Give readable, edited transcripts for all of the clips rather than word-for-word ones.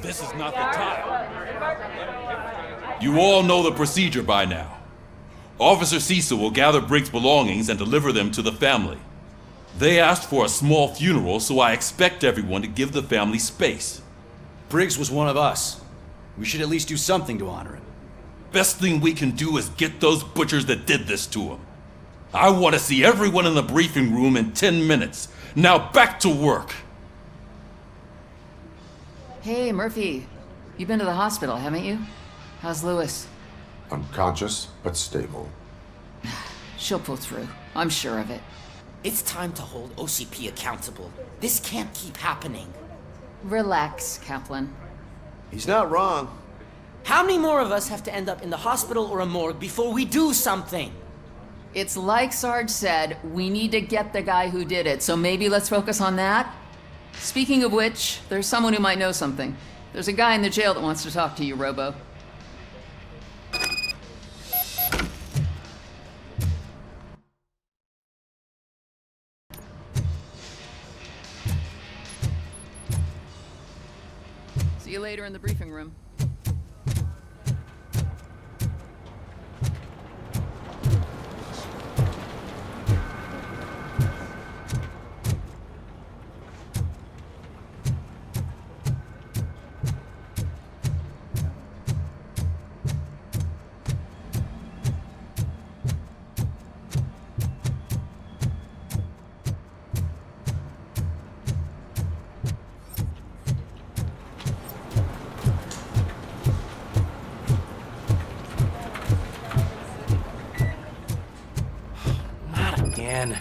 This is not the time. You all know the procedure by now. Officer Cecil will gather Briggs' belongings and deliver them to the family. They asked for a small funeral, so I expect everyone to give the family space. Briggs was one of us. We should at least do something to honor him. Best thing we can do is get those butchers that did this to him. I want to see everyone in the briefing room in 10 minutes. Now back to work. Hey, Murphy. You've been to the hospital, haven't you? How's Lewis? Unconscious, but stable. She'll pull through. I'm sure of it. It's time to hold OCP accountable. This can't keep happening. Relax, Kaplan. He's not wrong. How many more of us have to end up in the hospital or a morgue before we do something? It's like Sarge said, we need to get the guy who did it, so maybe let's focus on that? Speaking of which, there's someone who might know something. There's a guy in the jail that wants to talk to you, Robo. See you later in the briefing room. Again.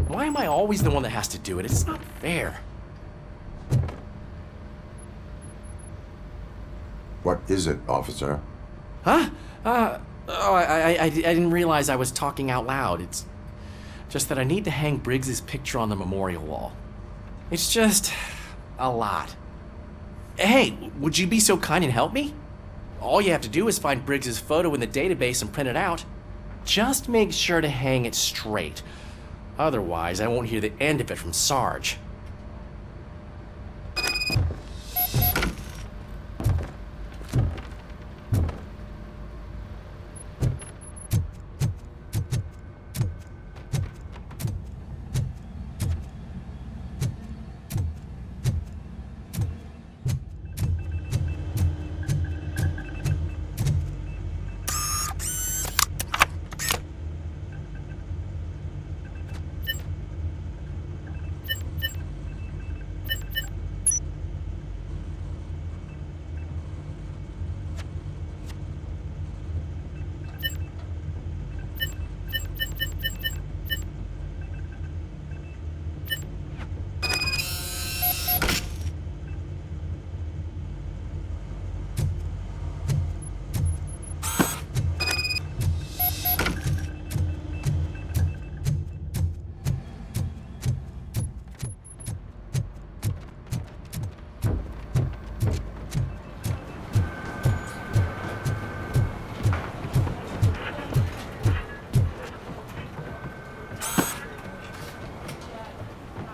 Why am I always the one that has to do it? It's not fair. What is it, officer? Huh? I didn't realize I was talking out loud. It's just that I need to hang Briggs's picture on the memorial wall. It's just a lot. Hey, would you be so kind and help me? All you have to do is find Briggs's photo in the database and print it out. Just make sure to hang it straight. Otherwise, I won't hear the end of it from Sarge.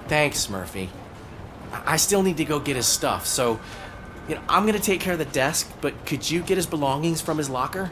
Thanks, Murphy. I still need to go get his stuff, so, I'm gonna take care of the desk, but could you get his belongings from his locker?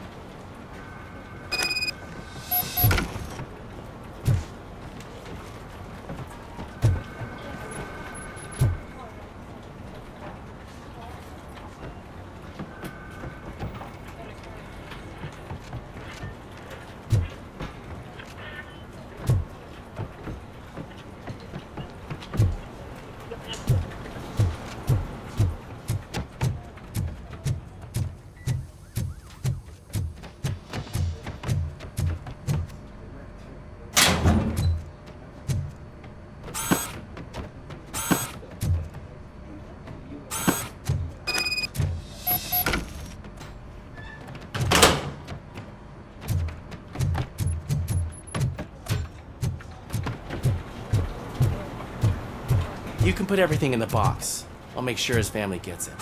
You can put everything in the box. I'll make sure his family gets it.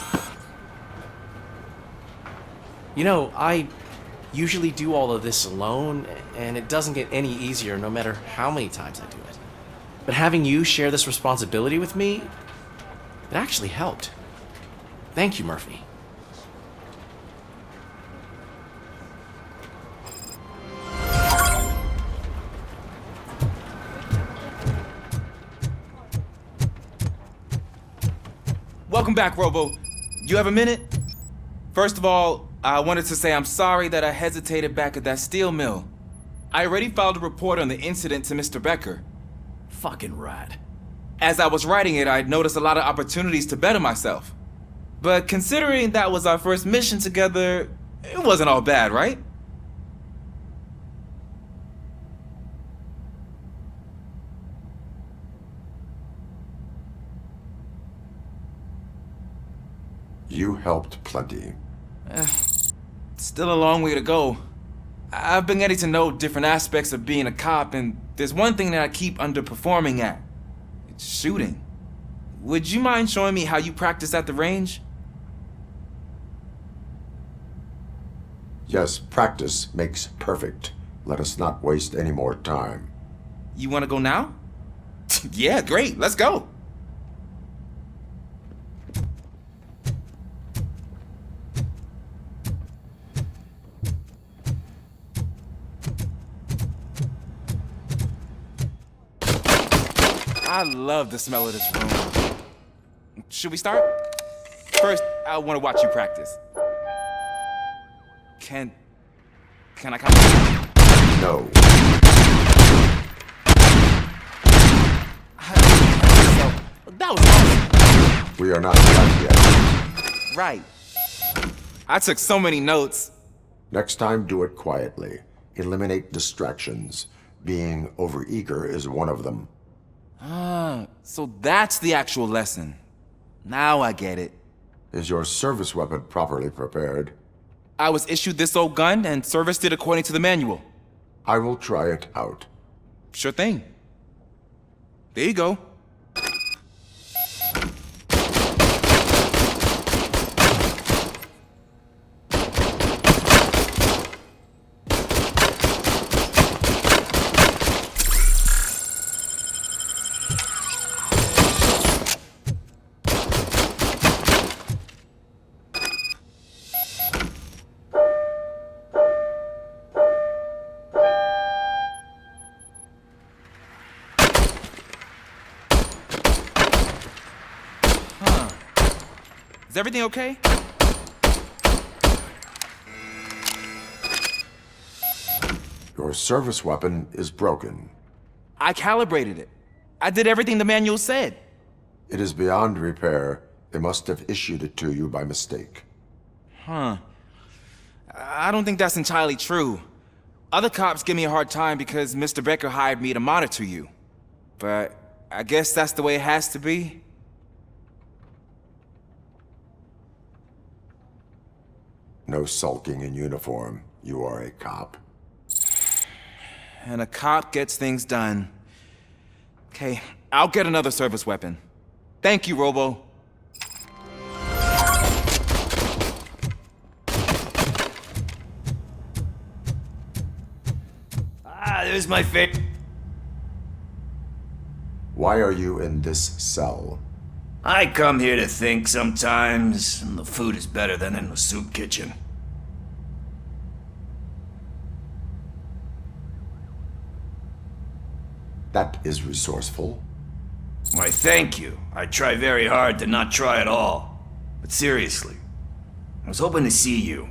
You know, I usually do all of this alone, and it doesn't get any easier no matter how many times I do it. But having you share this responsibility with me, it actually helped. Thank you, Murphy. Welcome back, Robo. You have a minute? First of all, I wanted to say I'm sorry that I hesitated back at that steel mill. I already filed a report on the incident to Mr. Becker. Fucking rad. As I was writing it, I noticed a lot of opportunities to better myself. But considering that was our first mission together, it wasn't all bad, right? You helped plenty. Still a long way to go. I've been getting to know different aspects of being a cop, and there's one thing that I keep underperforming at. It's shooting. Would you mind showing me how you practice at the range? Yes, practice makes perfect. Let us not waste any more time. You want to go now? Yeah, great. Let's go. I love the smell of this room. Should we start? First, I want to watch you practice. Can I come? No. That was awesome. We are not done yet. Right. I took so many notes. Next time, do it quietly. Eliminate distractions. Being overeager is one of them. So that's the actual lesson. Now I get it. Is your service weapon properly prepared? I was issued this old gun and serviced it according to the manual. I will try it out. Sure thing. There you go. Is everything okay? Your service weapon is broken. I calibrated it. I did everything the manual said. It is beyond repair. They must have issued it to you by mistake. I don't think that's entirely true. Other cops give me a hard time because Mr. Becker hired me to monitor you. But I guess that's the way it has to be. No sulking in uniform. You are a cop. And a cop gets things done. Okay, I'll get another service weapon. Thank you, Robo. There's my favorite. Why are you in this cell? I come here to think sometimes, and the food is better than in the soup kitchen. That is resourceful. Why, thank you. I try very hard to not try at all. But seriously, I was hoping to see you.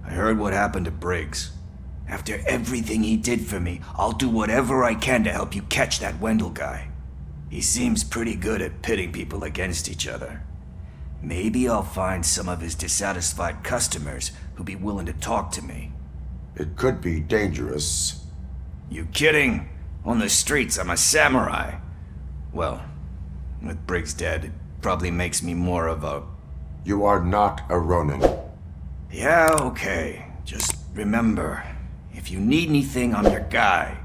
I heard what happened to Briggs. After everything he did for me, I'll do whatever I can to help you catch that Wendell guy. He seems pretty good at pitting people against each other. Maybe I'll find some of his dissatisfied customers who'll be willing to talk to me. It could be dangerous. You kidding? On the streets, I'm a samurai. Well, with Briggs dead, it probably makes me more of a... You are not a Ronin. Yeah, okay. Just remember, if you need anything, I'm your guy.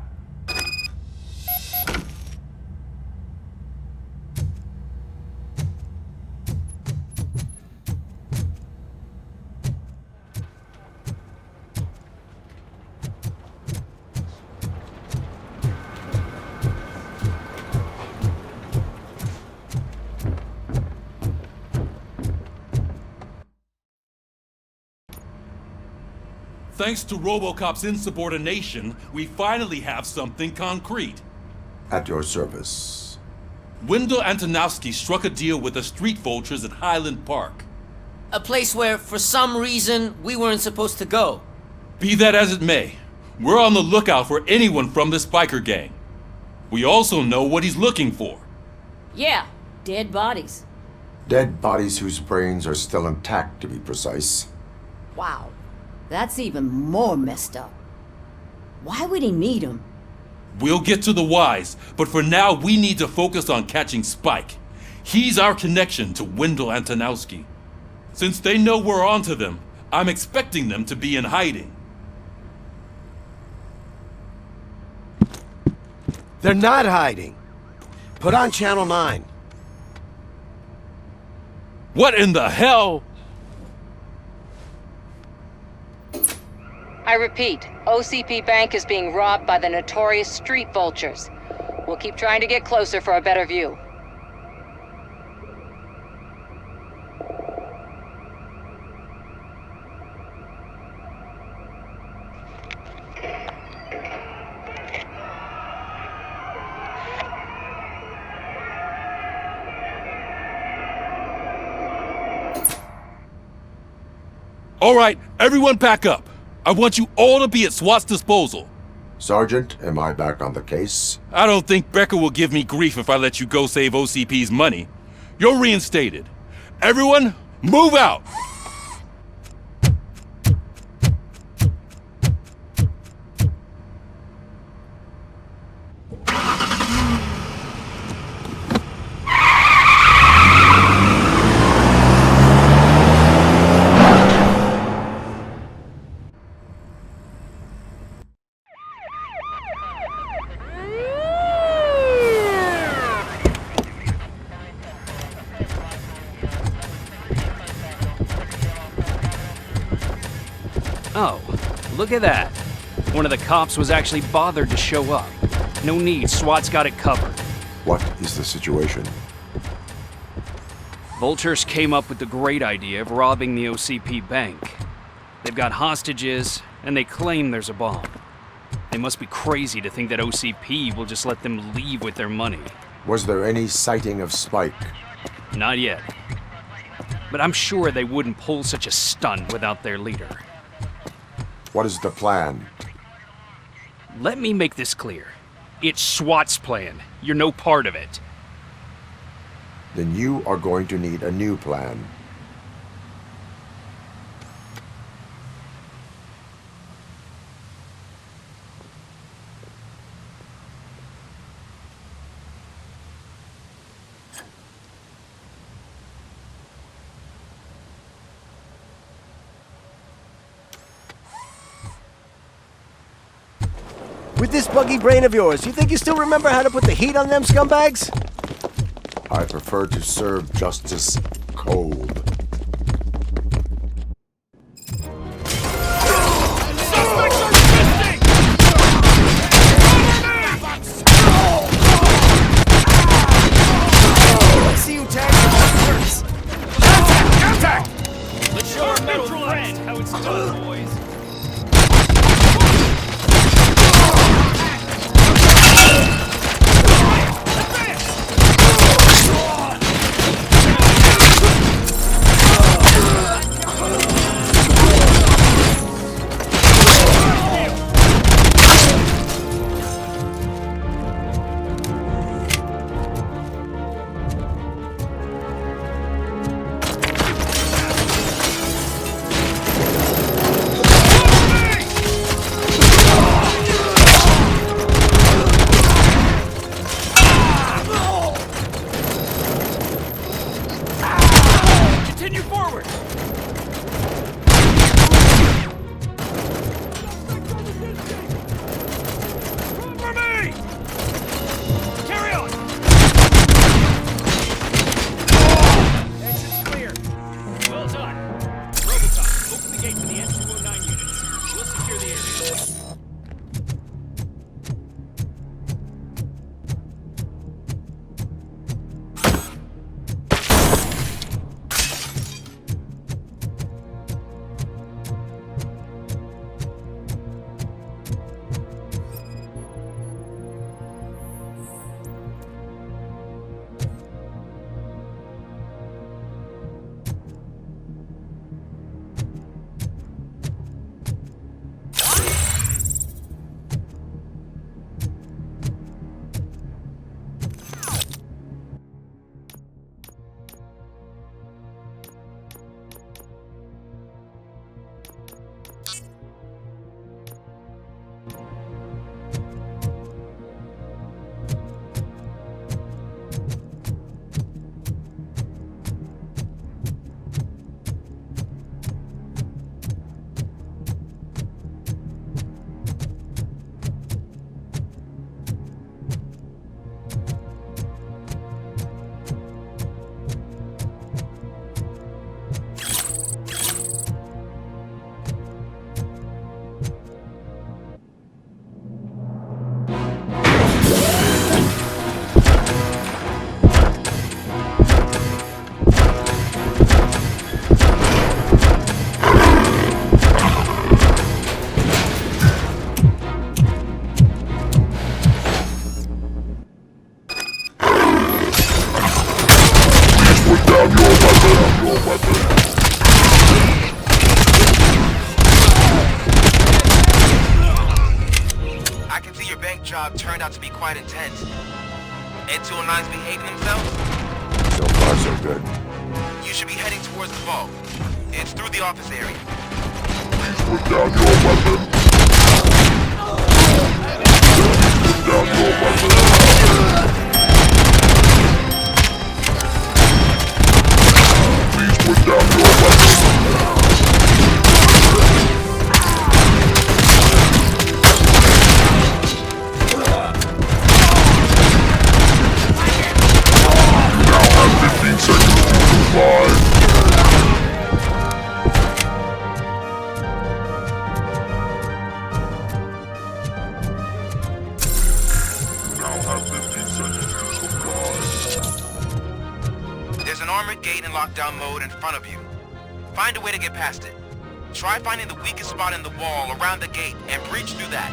Thanks to RoboCop's insubordination, we finally have something concrete. At your service. Wendell Antonowski struck a deal with the street vultures at Highland Park. A place where, for some reason, we weren't supposed to go. Be that as it may, we're on the lookout for anyone from this biker gang. We also know what he's looking for. Yeah, dead bodies. Dead bodies whose brains are still intact, to be precise. Wow, that's even more messed up. Why would he need them? We'll get to the whys, but for now we need to focus on catching Spike. He's our connection to Wendell Antonowski. Since they know we're onto them, I'm expecting them to be in hiding. They're not hiding. Put on Channel 9. What in the hell? I repeat, OCP Bank is being robbed by the notorious street vultures. We'll keep trying to get closer for a better view. All right, everyone pack up. I want you all to be at SWAT's disposal. Sergeant, am I back on the case? I don't think Becker will give me grief if I let you go save OCP's money. You're reinstated. Everyone, move out! Oh, look at that. One of the cops was actually bothered to show up. No need, SWAT's got it covered. What is the situation? Vultures came up with the great idea of robbing the OCP bank. They've got hostages, and they claim there's a bomb. They must be crazy to think that OCP will just let them leave with their money. Was there any sighting of Spike? Not yet. But I'm sure they wouldn't pull such a stunt without their leader. What is the plan? Let me make this clear. It's SWAT's plan. You're no part of it. Then you are going to need a new plan. With this buggy brain of yours, you think you still remember how to put the heat on them scumbags? I prefer to serve justice cold. Let's see who tags the first. Contact! Let's show our metal friend how it's done, boys. job turned out to be quite intense. Ed 209's behaving themselves? So far, so good. You should be heading towards the vault. It's through the office area. Please put down your weapon. Put down your weapon. Please put down your weapon. You now have 15 seconds to comply. There's an armored gate in lockdown mode in front of you. Find a way to get past it. Try finding the weakest spot in the wall around the gate and breach through that.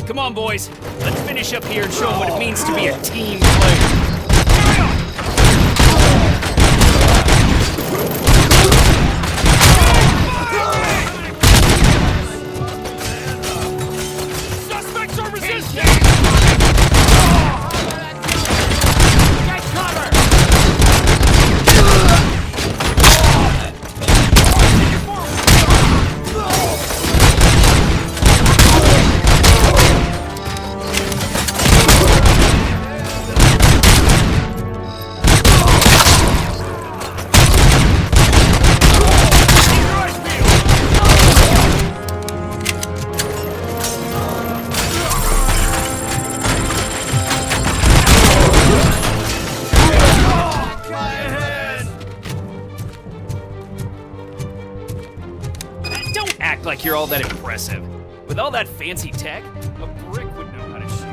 Come on, boys. Let's finish up here and show them what it means to be a team player. Suspects are resisting! Get cover! Act like you're all that impressive. With all that fancy tech, a brick would know how to shoot.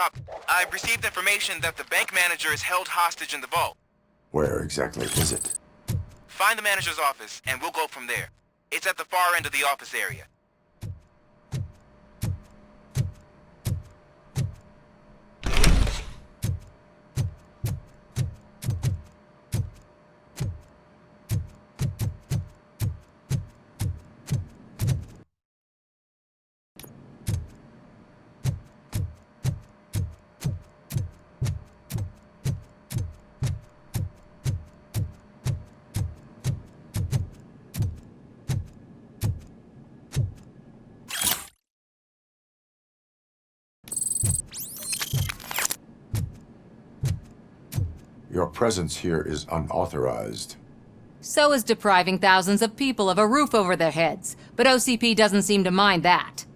RoboCop, I've received information that the bank manager is held hostage in the vault. Where exactly is it? Find the manager's office, and we'll go from there. It's at the far end of the office area. Your presence here is unauthorized. So is depriving thousands of people of a roof over their heads. But OCP doesn't seem to mind that.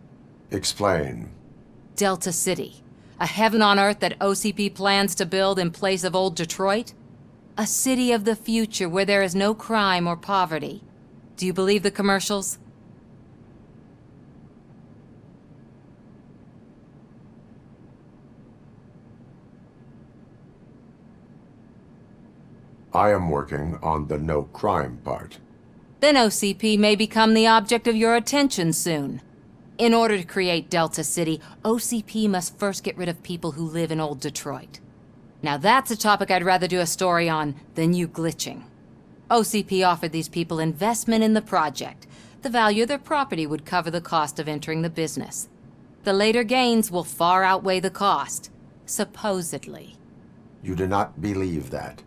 Explain. Delta City. A heaven on earth that OCP plans to build in place of old Detroit? A city of the future where there is no crime or poverty. Do you believe the commercials? I am working on the no crime part. Then OCP may become the object of your attention soon. In order to create Delta City, OCP must first get rid of people who live in old Detroit. Now that's a topic I'd rather do a story on than you glitching. OCP offered these people investment in the project. The value of their property would cover the cost of entering the business. The later gains will far outweigh the cost, supposedly. You do not believe that?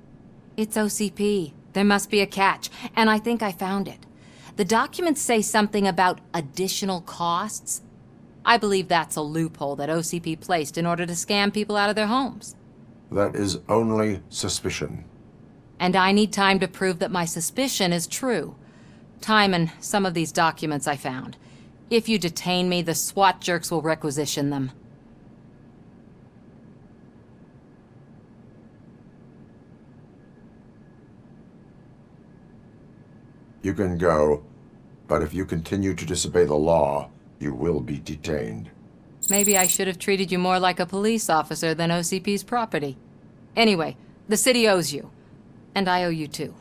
It's OCP. There must be a catch, and I think I found it. The documents say something about additional costs. I believe that's a loophole that OCP placed in order to scam people out of their homes. That is only suspicion. And I need time to prove that my suspicion is true. Time and some of these documents I found. If you detain me, the SWAT jerks will requisition them. You can go, but if you continue to disobey the law, you will be detained. Maybe I should have treated you more like a police officer than OCP's property. Anyway, the city owes you. And I owe you too.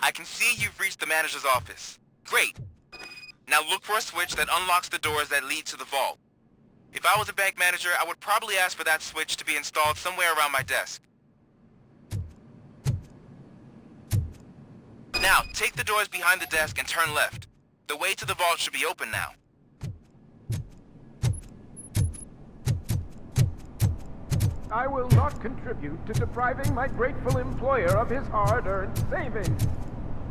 I can see you've reached the manager's office. Great. Now look for a switch that unlocks the doors that lead to the vault. If I was a bank manager, I would probably ask for that switch to be installed somewhere around my desk. Now, take the doors behind the desk and turn left. The way to the vault should be open now. I will not contribute to depriving my grateful employer of his hard-earned savings.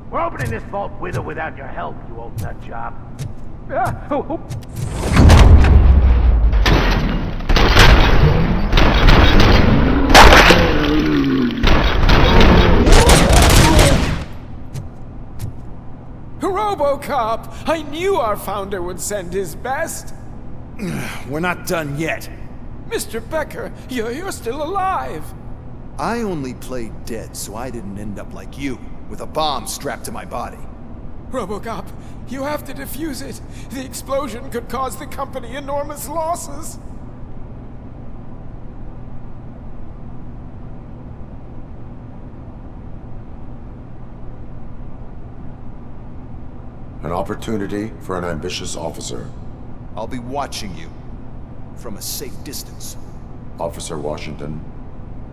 We're opening this vault with or without your help, you old nut job. RoboCop! I knew our founder would send his best! We're not done yet. Mr. Becker, you're still alive! I only played dead so I didn't end up like you, with a bomb strapped to my body. RoboCop, you have to defuse it. The explosion could cause the company enormous losses. An opportunity for an ambitious officer. I'll be watching you from a safe distance. Officer Washington,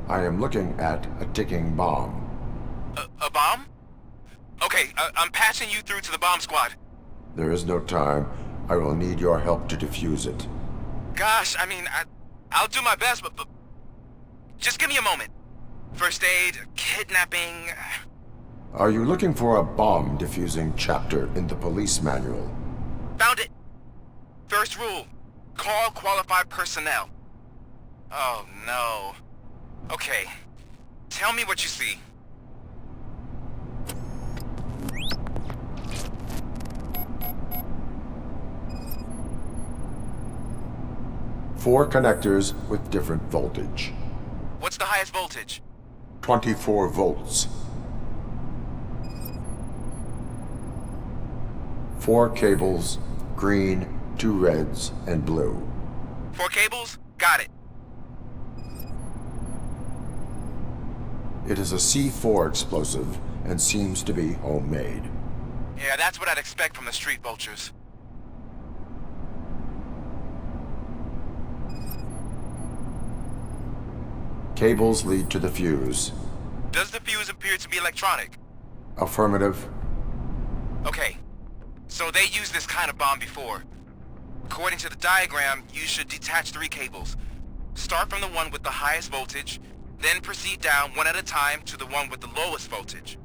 I am looking at a ticking bomb. A bomb? Okay, I'm passing you through to the bomb squad. There is no time. I will need your help to defuse it. Gosh, I mean, I'll do my best, but just give me a moment. First aid, kidnapping... Are you looking for a bomb defusing chapter in the police manual? Found it! First rule, call qualified personnel. Oh no. Okay, tell me what you see. Four connectors with different voltage. What's the highest voltage? 24 volts. 4 cables, green, 2 reds, and blue. 4 cables? Got it. It is a C4 explosive and seems to be homemade. Yeah, that's what I'd expect from the street vultures. Cables lead to the fuse. Does the fuse appear to be electronic? Affirmative. Okay. So they used this kind of bomb before. According to the diagram, you should detach 3 cables. Start from the one with the highest voltage, then proceed down one at a time to the one with the lowest voltage.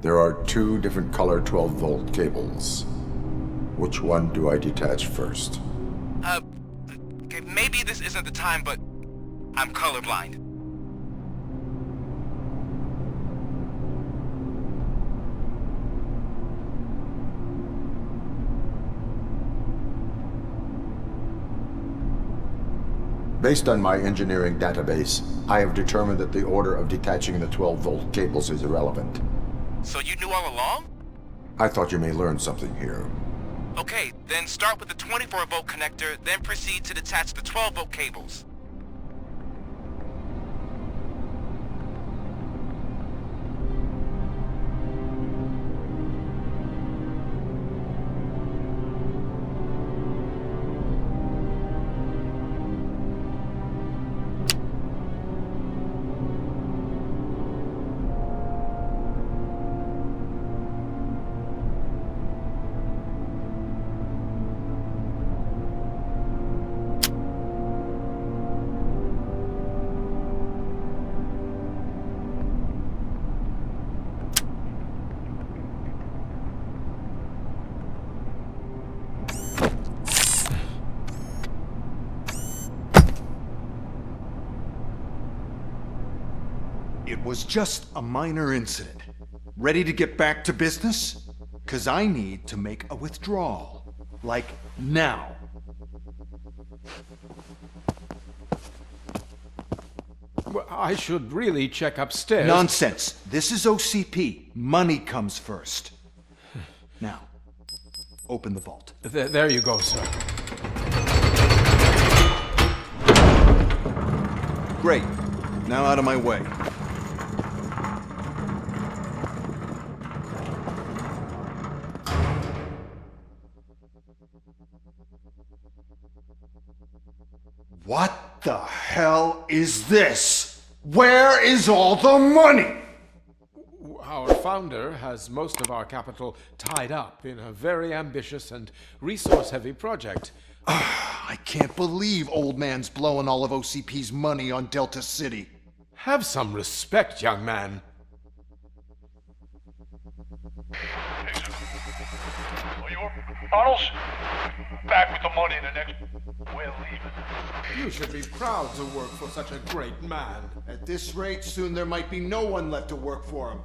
There are 2 different color 12-volt cables. Which one do I detach first? Okay, maybe this isn't the time, but I'm colorblind. Based on my engineering database, I have determined that the order of detaching the 12-volt cables is irrelevant. So you knew all along? I thought you may learn something here. Okay, then start with the 24-volt connector, then proceed to detach the 12-volt cables. It was just a minor incident. Ready to get back to business? 'Cause I need to make a withdrawal. Like, now. Well, I should really check upstairs. Nonsense. This is OCP. Money comes first. Now, open the vault. There you go, sir. Great. Now out of my way. What the hell is this? Where is all the money? Our founder has most of our capital tied up in a very ambitious and resource-heavy project. I can't believe old man's blowing all of OCP's money on Delta City. Have some respect, young man. Bottles? Back with the money in the next... We're leaving. You should be proud to work for such a great man. At this rate, soon there might be no one left to work for him.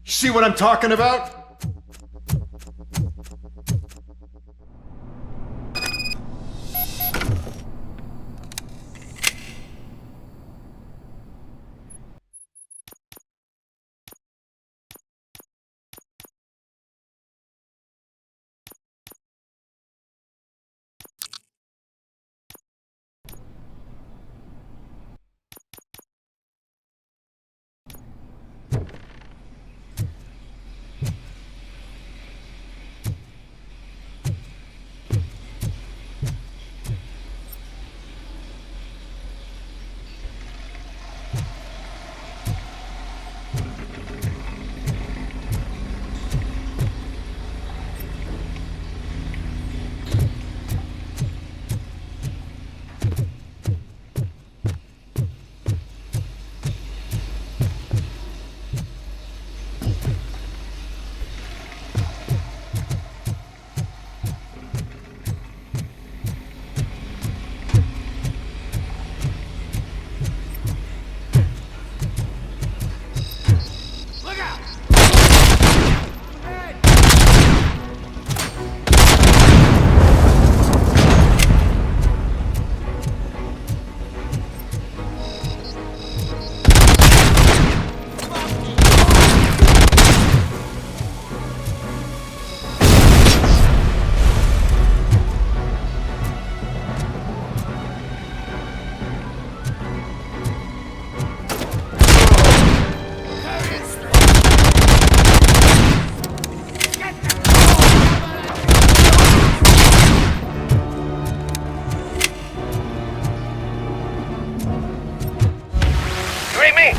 See what I'm talking about?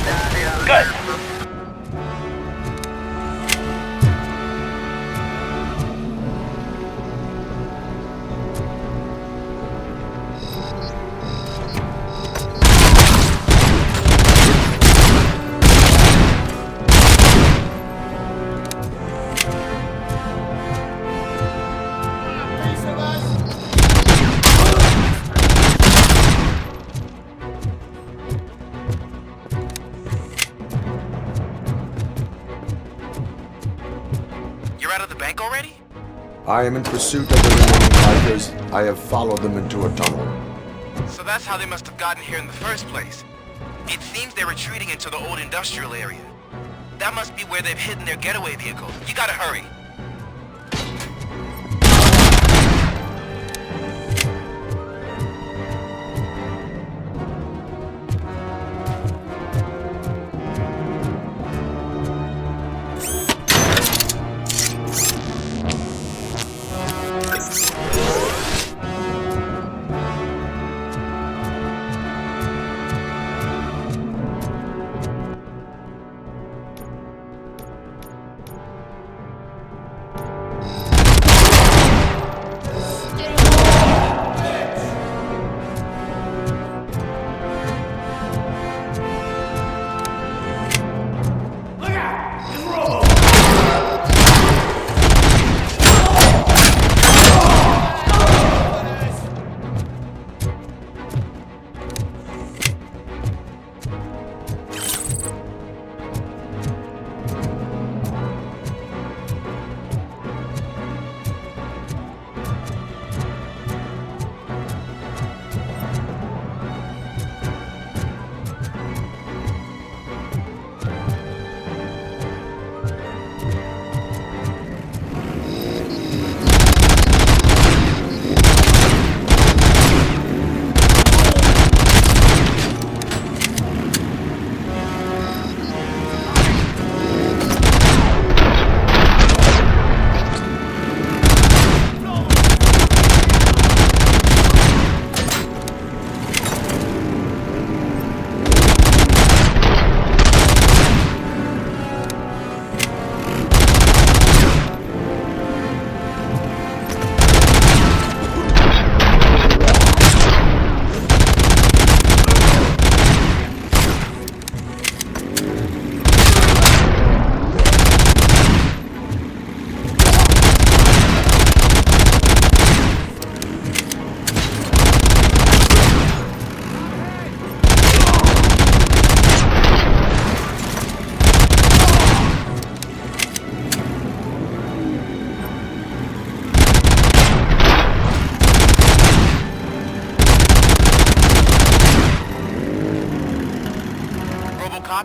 Good. I am in pursuit of the remaining bikers. I have followed them into a tunnel. So that's how they must have gotten here in the first place. It seems they're retreating into the old industrial area. That must be where they've hidden their getaway vehicle. You gotta hurry.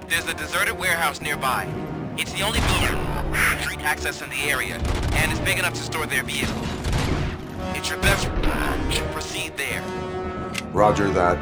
There's a deserted warehouse nearby. It's the only building with street access in the area, and it's big enough to store their vehicle. It's your best to proceed there. Roger that.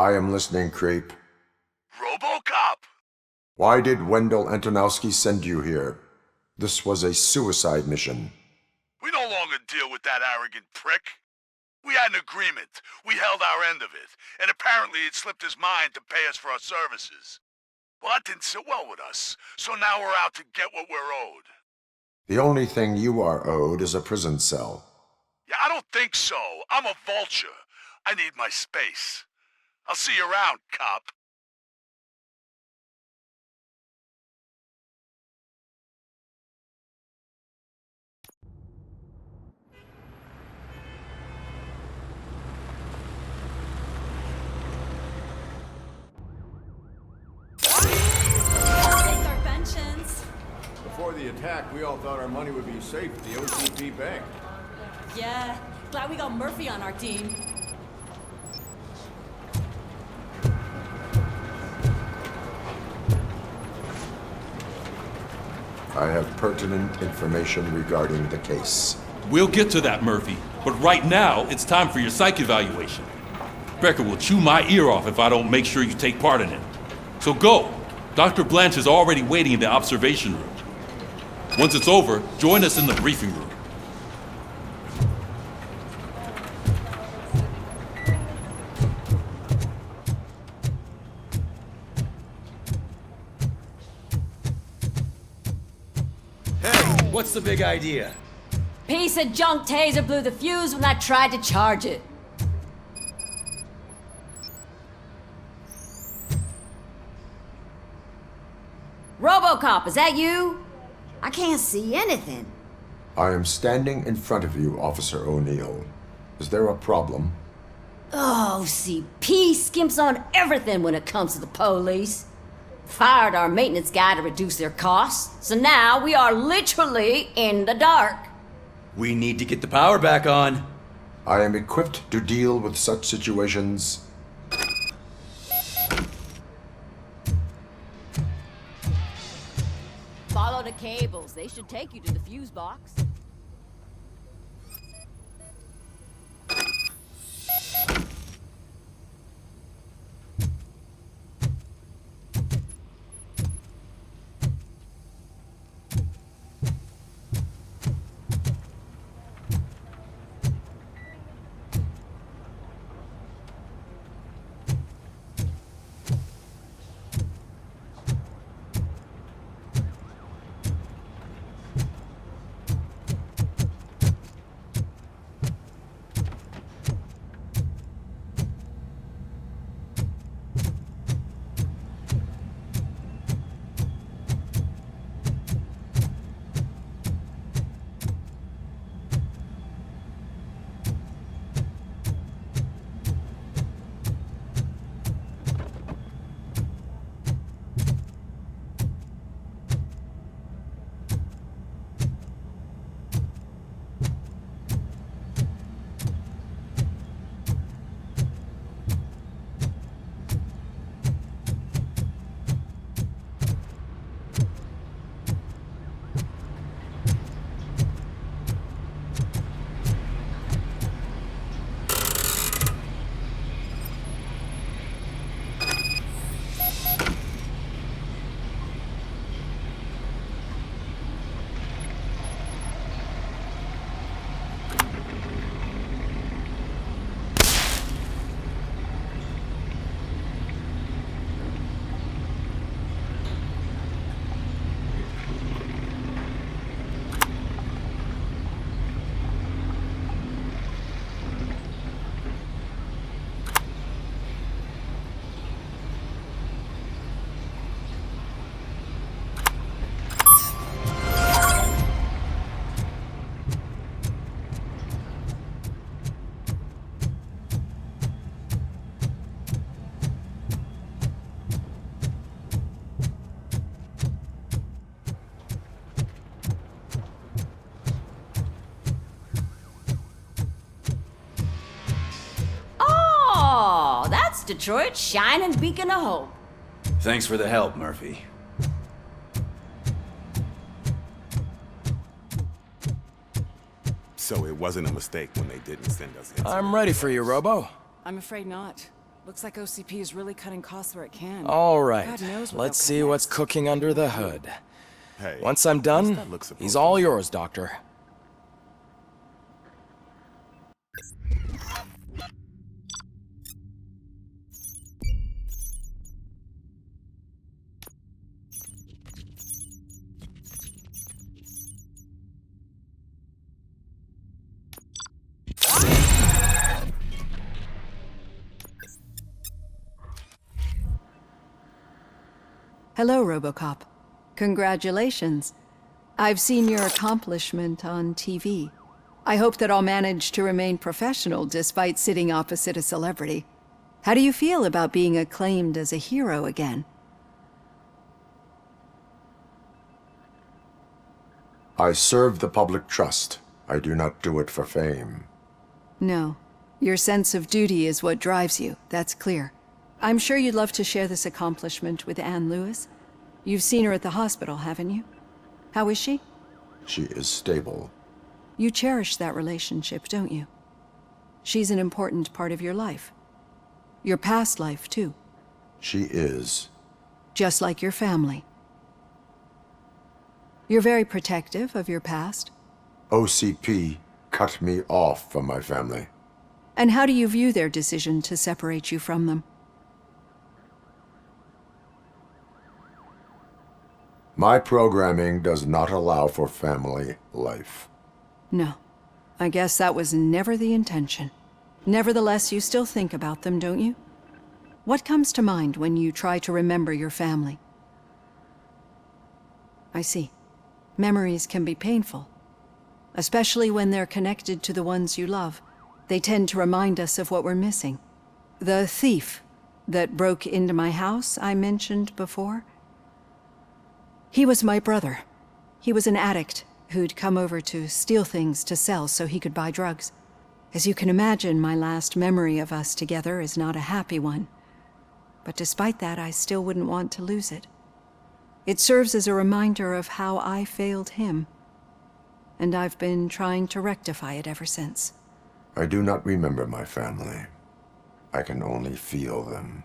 I am listening, creep. RoboCop! Why did Wendell Antonowski send you here? This was a suicide mission. We no longer deal with that arrogant prick. We had an agreement. We held our end of it. And apparently it slipped his mind to pay us for our services. Well, that didn't sit well with us. So now we're out to get what we're owed. The only thing you are owed is a prison cell. Yeah, I don't think so. I'm a vulture. I need my space. I'll see you around, cop. Before the attack, we all thought our money would be safe at the OCP bank. Yeah, glad we got Murphy on our team. I have pertinent information regarding the case. We'll get to that, Murphy. But right now, it's time for your psych evaluation. Becker will chew my ear off if I don't make sure you take part in it. So go. Dr. Blanche is already waiting in the observation room. Once it's over, join us in the briefing room. Hey, what's the big idea? Piece of junk taser blew the fuse when I tried to charge it. RoboCop, is that you? I can't see anything. I am standing in front of you, Officer O'Neill. Is there a problem? Oh, CP skimps on everything when it comes to the police. Fired our maintenance guy to reduce their costs, so now we are literally in the dark. We need to get the power back on. I am equipped to deal with such situations. Follow the cables. They should take you to the fuse box. Detroit's shining beacon of hope. Thanks for the help, Murphy. So it wasn't a mistake when they didn't send us in. I'm ready for you, Robo. I'm afraid not. Looks like OCP is really cutting costs where it can. All right, God knows what let's they'll see cut what's next. cooking under the hood. Hey, Once I'm done, he's all yours, Doctor. Hello, RoboCop. Congratulations. I've seen your accomplishment on TV. I hope that I'll manage to remain professional despite sitting opposite a celebrity. How do you feel about being acclaimed as a hero again? I serve the public trust. I do not do it for fame. No. Your sense of duty is what drives you, that's clear. I'm sure you'd love to share this accomplishment with Anne Lewis. You've seen her at the hospital, haven't you? How is she? She is stable. You cherish that relationship, don't you? She's an important part of your life. Your past life, too. She is. Just like your family. You're very protective of your past. OCP cut me off from my family. And how do you view their decision to separate you from them? My programming does not allow for family life. No. I guess that was never the intention. Nevertheless, you still think about them, don't you? What comes to mind when you try to remember your family? I see. Memories can be painful. Especially when they're connected to the ones you love. They tend to remind us of what we're missing. The thief that broke into my house I mentioned before? He was my brother. He was an addict who'd come over to steal things to sell so he could buy drugs. As you can imagine, my last memory of us together is not a happy one. But despite that, I still wouldn't want to lose it. It serves as a reminder of how I failed him. And I've been trying to rectify it ever since. I do not remember my family. I can only feel them.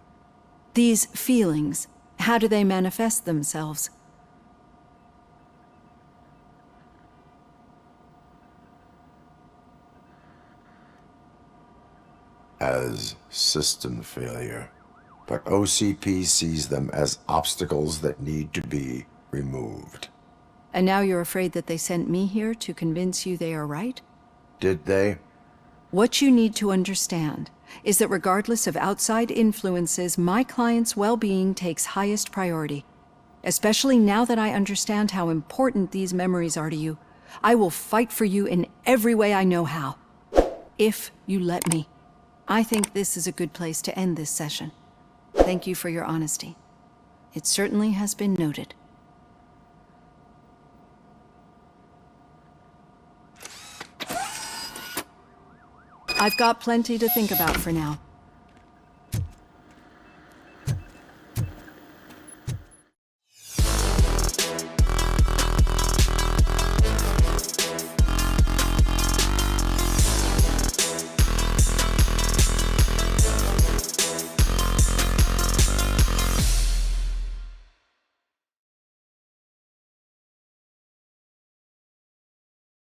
These feelings, how do they manifest themselves? As system failure. But OCP sees them as obstacles that need to be removed. And now you're afraid that they sent me here to convince you they are right? Did they? What you need to understand is that regardless of outside influences, my client's well-being takes highest priority. Especially now that I understand how important these memories are to you, I will fight for you in every way I know how. If you let me. I think this is a good place to end this session. Thank you for your honesty. It certainly has been noted. I've got plenty to think about for now.